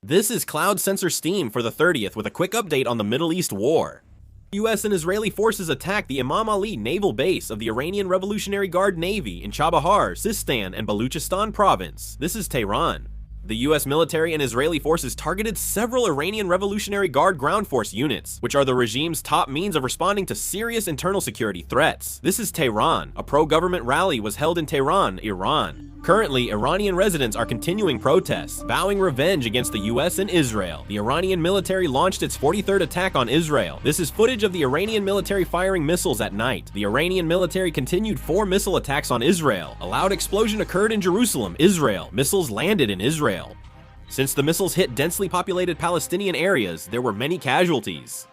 This is Cloud Sensor Steam for the 30th with a quick update on the Middle East war. US and Israeli forces attacked the Imam Ali naval base of the Iranian Revolutionary Guard Navy in Chabahar, Sistan, and Baluchistan province. This is Tehran. The US military and Israeli forces targeted several Iranian Revolutionary Guard ground force units, which are the regime's top means of responding to serious internal security threats. This is Tehran. A pro-government rally was held in Tehran, Iran. Currently, Iranian residents are continuing protests, vowing revenge against the US and Israel. The Iranian military launched its 43rd attack on Israel. This is footage of the Iranian military firing missiles at night. The Iranian military continued 4 missile attacks on Israel. A loud explosion occurred in Jerusalem, Israel. Missiles landed in Israel. Since the missiles hit densely populated Palestinian areas, there were many casualties.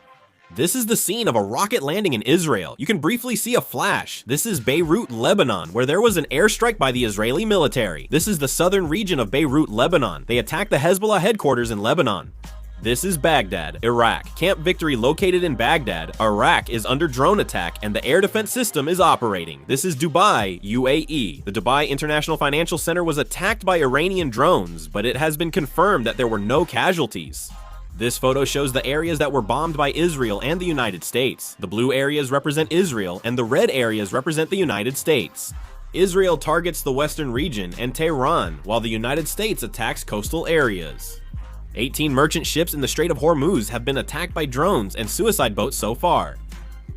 This is the scene of a rocket landing in Israel. You can briefly see a flash. This is Beirut, Lebanon, where there was an airstrike by the Israeli military. This is the southern region of Beirut, Lebanon. They attacked the Hezbollah headquarters in Lebanon. This is Baghdad, Iraq. Camp Victory located in Baghdad, Iraq is under drone attack and the air defense system is operating. This is Dubai, UAE. The Dubai International Financial Center was attacked by Iranian drones, but it has been confirmed that there were no casualties. This photo shows the areas that were bombed by Israel and the United States. The blue areas represent Israel and the red areas represent the United States. Israel targets the western region and Tehran, while the United States attacks coastal areas. 18 merchant ships in the Strait of Hormuz have been attacked by drones and suicide boats so far.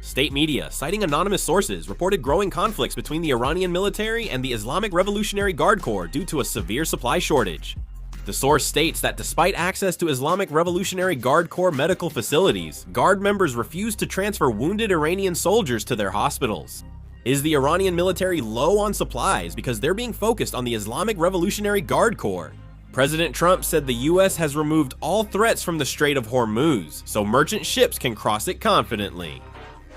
State media, citing anonymous sources, reported growing conflicts between the Iranian military and the Islamic Revolutionary Guard Corps due to a severe supply shortage. The source states that despite access to Islamic Revolutionary Guard Corps medical facilities, Guard members refuse to transfer wounded Iranian soldiers to their hospitals. Is the Iranian military low on supplies because they're being focused on the Islamic Revolutionary Guard Corps? President Trump said the US has removed all threats from the Strait of Hormuz, so merchant ships can cross it confidently.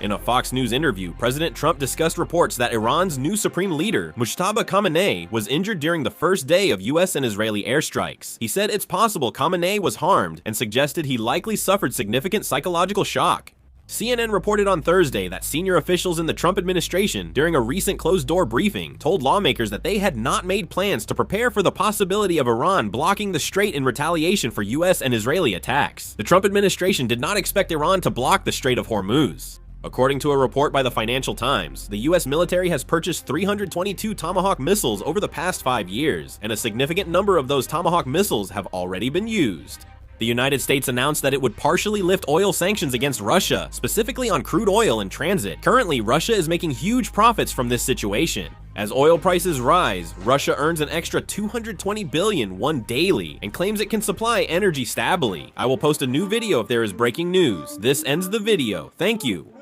In a Fox News interview, President Trump discussed reports that Iran's new supreme leader, Mujtaba Khamenei, was injured during the first day of US and Israeli airstrikes. He said it's possible Khamenei was harmed and suggested he likely suffered significant psychological shock. CNN reported on Thursday that senior officials in the Trump administration, during a recent closed-door briefing, told lawmakers that they had not made plans to prepare for the possibility of Iran blocking the Strait in retaliation for US and Israeli attacks. The Trump administration did not expect Iran to block the Strait of Hormuz. According to a report by the Financial Times, the US military has purchased 322 Tomahawk missiles over the past 5 years, and a significant number of those Tomahawk missiles have already been used. The United States announced that it would partially lift oil sanctions against Russia, specifically on crude oil in transit. Currently, Russia is making huge profits from this situation. As oil prices rise, Russia earns an extra $220 billion daily and claims it can supply energy stably. I will post a new video if there is breaking news. This ends the video. Thank you.